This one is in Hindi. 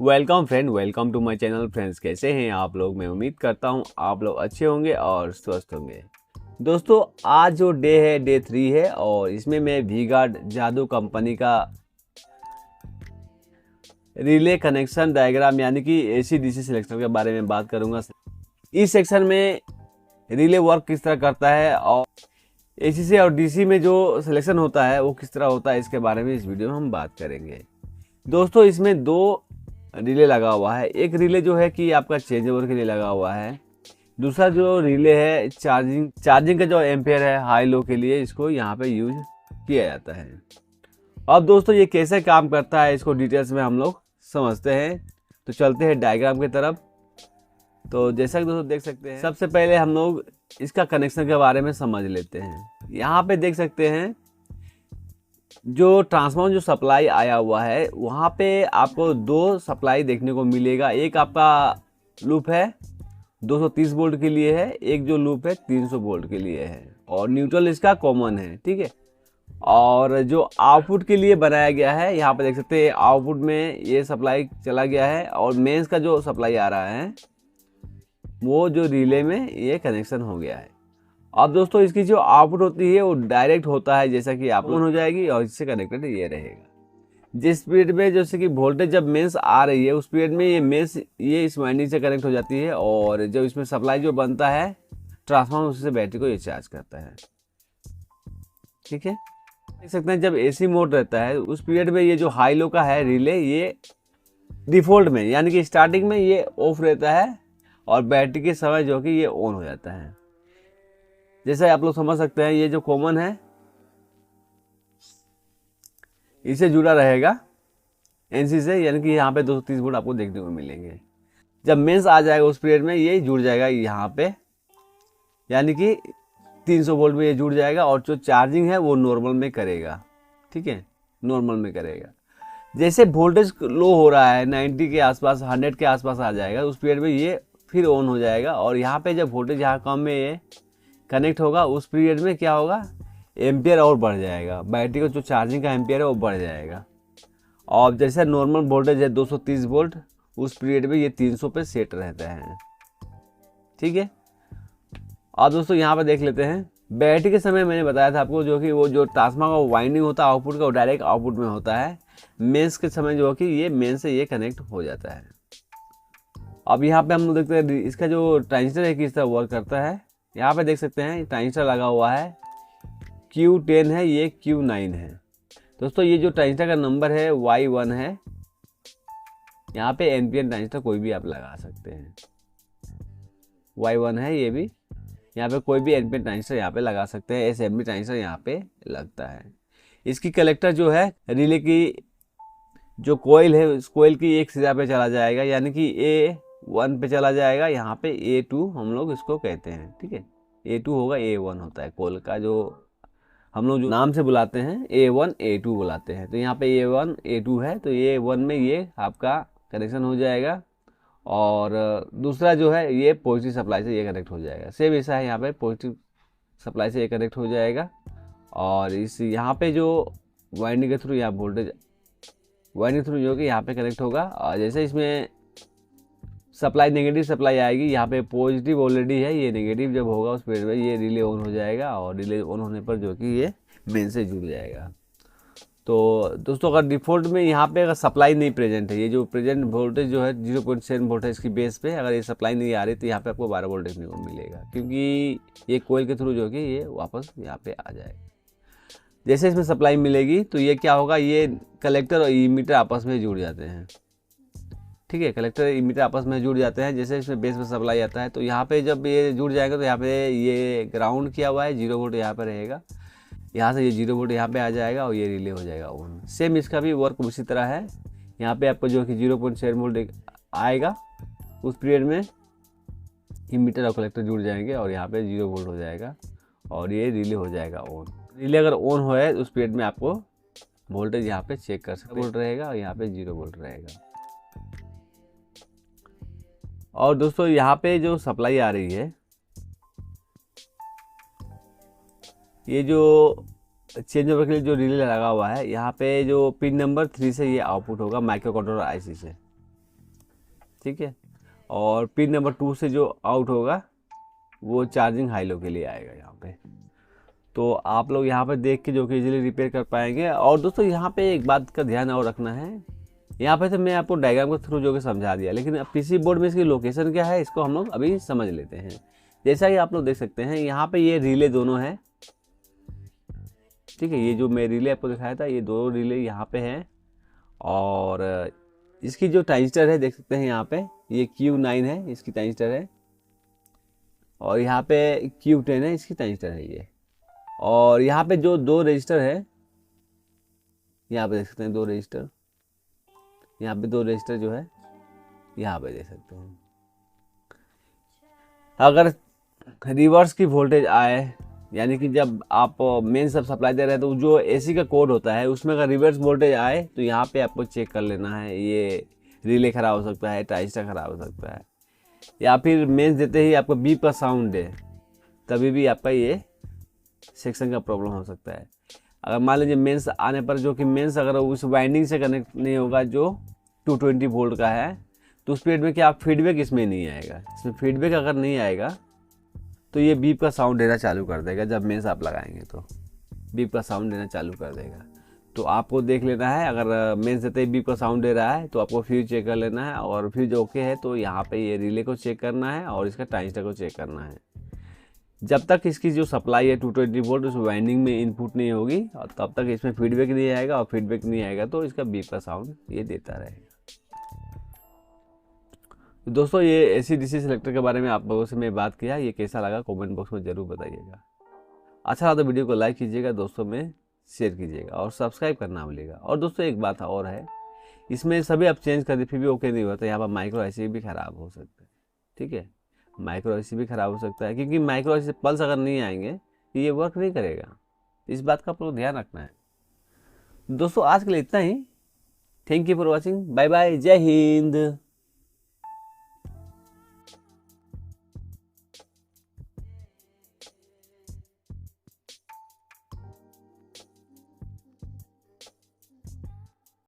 Welcome friend, welcome to my channel. Friends, कैसे हैं आप लोग? मैं उम्मीद करता हूं आप लोग अच्छे होंगे और स्वस्थ होंगे। दोस्तों, आज जो डे है, डे 3 है और इसमें मैं वी-गार्ड जादू कंपनी का रिले कनेक्शन डायग्राम यानी कि एसी डीसी सिलेक्शन के बारे में बात करूंगा। इस सेक्शन में रिले वर्क किस तरह करता है और एसी से और डीसी में जो सिलेक्शन होता है वो किस तरह होता है, इसके बारे में इस वीडियो में हम बात करेंगे। दोस्तों, इसमें दो रिले लगा हुआ है। एक रिले जो है कि आपका चेंज ओवर के लिए लगा हुआ है। दूसरा जो रिले है चार्जिंग का जो एम्पेयर है हाई लो के लिए, इसको यहाँ पे यूज किया जाता है। अब दोस्तों, ये कैसे काम करता है इसको डिटेल्स में हम लोग समझते हैं। तो चलते हैं डायग्राम की तरफ। तो जैसा कि दोस्तों देख सकते हैं, सबसे पहले हम लोग इसका कनेक्शन के बारे में समझ लेते हैं। यहाँ पे देख सकते हैं जो ट्रांसफार्मर जो सप्लाई आया हुआ है, वहाँ पे आपको दो सप्लाई देखने को मिलेगा। एक आपका लूप है 230 वोल्ट के लिए है, एक जो लूप है 300 वोल्ट के लिए है और न्यूट्रल इसका कॉमन है, ठीक है। और जो आउटपुट के लिए बनाया गया है, यहाँ पे देख सकते हैं आउटपुट में ये सप्लाई चला गया है और मेंस का जो सप्लाई आ रहा है वो जो रिले में ये कनेक्शन हो गया है। अब दोस्तों, इसकी जो आउटपुट होती है वो डायरेक्ट होता है, जैसा कि आप ऑन हो जाएगी और इससे कनेक्टेड ये रहेगा। जिस पीरियड में जैसे कि वोल्टेज जब मेंस आ रही है, उस पीरियड में ये मेंस ये इस वाइंडिंग से कनेक्ट हो जाती है और जब इसमें सप्लाई जो बनता है ट्रांसफार्मर, उससे बैटरी को ये चार्ज करता है, ठीक है। देख सकते हैं जब एसी मोड रहता है उस पीरियड में ये जो हाई लो का है रिले, ये डिफॉल्ट में यानी कि स्टार्टिंग में ये ऑफ रहता है और बैटरी के समय जो कि ये ऑन हो जाता है। जैसे आप लोग समझ सकते हैं, ये जो कॉमन है इसे जुड़ा रहेगा एनसी से, यानी कि यहाँ पे 230 वोल्ट आपको देखने को मिलेंगे। जब मेंस आ जाएगा उस पीरियड में ये जुड़ जाएगा यहाँ पे, यानी कि 300 वोल्ट में ये जुड़ जाएगा और जो चार्जिंग है वो नॉर्मल में करेगा, ठीक है, नॉर्मल में करेगा। जैसे वोल्टेज लो हो रहा है 90 के आसपास, 100 के आसपास आ जाएगा, उस पीरियड में ये फिर ऑन हो जाएगा और यहाँ पे जब वोल्टेज यहाँ कम में ये कनेक्ट होगा, उस पीरियड में क्या होगा, एम्पियर और बढ़ जाएगा, बैटरी का जो चार्जिंग का एम्पियर है वो बढ़ जाएगा। और जैसे नॉर्मल वोल्टेज है 230 वोल्ट, उस पीरियड में ये 300 पे सेट रहता है, ठीक है। और दोस्तों यहाँ पे देख लेते हैं बैटरी के समय मैंने बताया था आपको, जो कि वो जो ट्रांसफार्मर का वाइंडिंग होता है आउटपुट का, वो डायरेक्ट आउटपुट में होता है। मेंस के समय जो कि ये मेंस से ये कनेक्ट हो जाता है। अब यहाँ पे हम लोग देखते हैं इसका जो ट्रांजिस्टर है किस तरह वर्क करता है। यहाँ पे देख सकते हैं ट्रांजिस्टर लगा हुआ है, Q10 है, ये Q9 है। दोस्तों, ये जो ट्रांजिस्टर का नंबर है Y1 है। यहाँ पे एनपीएन ट्रांजिस्टर कोई भी आप लगा सकते हैं, Y1 है ये भी। यहाँ पे कोई भी एनपीएन ट्रांजिस्टर यहाँ पे लगा सकते हैं। एसएमबी ट्रांजिस्टर यहाँ पे लगता है। इसकी कलेक्टर जो है रिले की जो कोयल है, उस कोयल की एक सिरा पे चला जाएगा, यानी कि A1 पे चला जाएगा। यहाँ पे A2 हम लोग इसको कहते हैं, ठीक है। A2 होगा, A1 होता है कोयल का, जो हम लोग जो नाम से बुलाते हैं A1 A2 बुलाते हैं। तो यहाँ पे A1 A2 है, तो A1 में ये आपका कनेक्शन हो जाएगा और दूसरा जो है ये पॉजिटिव सप्लाई से ये कनेक्ट हो जाएगा। सेम ऐसा है, यहाँ पे पॉजिटिव सप्लाई से ये कनेक्ट हो जाएगा और इस यहाँ पे जो वाइंडिंग के थ्रू यहाँ वोल्टेज वाइंडिंग थ्रू जो कि यहाँ पे कनेक्ट होगा। और जैसे इसमें सप्लाई नेगेटिव सप्लाई आएगी, यहाँ पे पॉजिटिव ऑलरेडी है, ये नेगेटिव जब होगा उस पीरियड में ये रिले ऑन हो जाएगा और रिले ऑन होने पर जो कि ये मेन से जुड़ जाएगा। तो दोस्तों, अगर डिफ़ॉल्ट में यहाँ पे अगर सप्लाई नहीं प्रेजेंट है, ये जो प्रेजेंट वोल्टेज जो है 0.7 वोल्ट है, इसकी बेस पे अगर ये सप्लाई नहीं आ रही तो यहाँ पे आपको 12 वोल्ट देखने को मिलेगा, क्योंकि ये कोयल के थ्रू जो कि ये वापस यहाँ पे आ जाएगा। जैसे इसमें सप्लाई मिलेगी तो ये क्या होगा, ये कलेक्टर और इमीटर आपस में जुड़ जाते हैं, ठीक है। कलेक्टर इमीटर आपस में जुड़ जाते हैं। जैसे इसमें बेस में सप्लाई आता है तो यहाँ पे जब ये जुड़ जाएगा तो यहाँ पे ये ग्राउंड किया हुआ है, 0 वोल्ट यहाँ पे रहेगा, यहाँ से ये 0 वोल्ट यहाँ पे आ जाएगा और ये रिले हो जाएगा ऑन। सेम इसका भी वर्क उसी तरह है। यहाँ पे आपको जो कि 0.7 वोल्ट आएगा, उस पीरियड में इमीटर और कलेक्टर जुड़ जाएंगे और यहाँ पे 0 वोल्ट हो जाएगा और ये रिले हो जाएगा ऑन। रिले अगर ऑन हो है उस पीरियड में आपको वोल्टेज यहाँ पे चेक कर सकते, वोल्ट रहेगा और यहाँ पे 0 वोल्ट रहेगा। और दोस्तों, यहाँ पे जो सप्लाई आ रही है, ये जो चेंज ओवर के लिए जो रिले लगा हुआ है, यहाँ पे जो पिन नंबर 3 से ये आउटपुट होगा माइक्रो कंट्रोलर आईसी से, ठीक है। और पिन नंबर 2 से जो आउट होगा वो चार्जिंग हाई लो के लिए आएगा यहाँ पे। तो आप लोग यहाँ पे देख के जो कि इजीली रिपेयर कर पाएंगे। और दोस्तों यहाँ पे एक बात का ध्यान और रखना है, यहाँ पे तो मैं आपको डायग्राम के थ्रू जो कि समझा दिया, लेकिन अब पीसी बोर्ड में इसकी लोकेशन क्या है इसको हम लोग अभी समझ लेते हैं। जैसा कि आप लोग देख सकते हैं यहाँ पे ये रिले दोनों हैं, ठीक है। ये जो मैं रिले आपको दिखाया था ये दो रिले यहाँ पे हैं। और इसकी जो ट्रांजिस्टर है देख सकते हैं यहाँ पे ये Q9 है, इसकी ट्रांजिस्टर है। और यहाँ पे Q10 है, इसकी ट्रांजिस्टर है ये। और यहाँ पे जो दो रजिस्टर है, यहाँ पे देख सकते हैं दो रजिस्टर, यहाँ पे दो रजिस्टर जो है यहाँ पे देख सकते हैं। अगर रिवर्स की वोल्टेज आए, यानी कि जब आप मेन सब सप्लाई दे रहे हैं तो जो एसी का कोड होता है उसमें अगर रिवर्स वोल्टेज आए तो यहाँ पे आपको चेक कर लेना है, ये रिले खराब हो सकता है, ट्रांजिस्टर खराब हो सकता है। या फिर मेंस देते ही आपको बीप का साउंड दे, तभी भी आपका ये सेक्शन का प्रॉब्लम हो सकता है। अगर मान लीजिए मेंस आने पर जो कि मेंस अगर उस वाइंडिंग से कनेक्ट नहीं होगा जो 220 वोल्ट का है, तो उस पीरियड में क्या फीडबैक इसमें नहीं आएगा। इसमें फीडबैक अगर नहीं आएगा तो ये बीप का साउंड देना चालू कर देगा। जब मेंस आप लगाएंगे तो बीप का साउंड देना चालू कर देगा। तो आपको देख लेना है, अगर मेंस देते ही बीप का साउंड दे रहा है तो आपको फ्यूज चेक कर लेना है। और फ्यूज ओके है तो यहाँ पे ये रिले को चेक करना है और इसका ट्रांजिस्टर को चेक करना है। जब तक इसकी जो सप्लाई है 220 वोल्ट उस वाइंडिंग में इनपुट नहीं होगी और तब तक इसमें फीडबैक नहीं आएगा। और फीडबैक नहीं आएगा तो इसका बीप का साउंड ये देता रहेगा। तो दोस्तों ये एसी डीसी सेलेक्टर के बारे में आप लोगों से मैं बात किया, ये कैसा लगा कमेंट बॉक्स में ज़रूर बताइएगा। अच्छा लगा तो वीडियो को लाइक कीजिएगा, दोस्तों में शेयर कीजिएगा और सब्सक्राइब करना भूलिएगा। और दोस्तों एक बात और है, इसमें सभी आप चेंज कर दे फिर भी ओके नहीं होता, यहाँ पर माइक्रो आईसी भी ख़राब हो सकता है, ठीक है। माइक्रो आईसी भी ख़राब हो सकता है क्योंकि माइक्रो आईसी पल्स अगर नहीं आएंगे तो ये वर्क नहीं करेगा। इस बात का आप लोग ध्यान रखना है। दोस्तों आज के लिए इतना ही। Thank you for watching, bye bye, जय हिंद।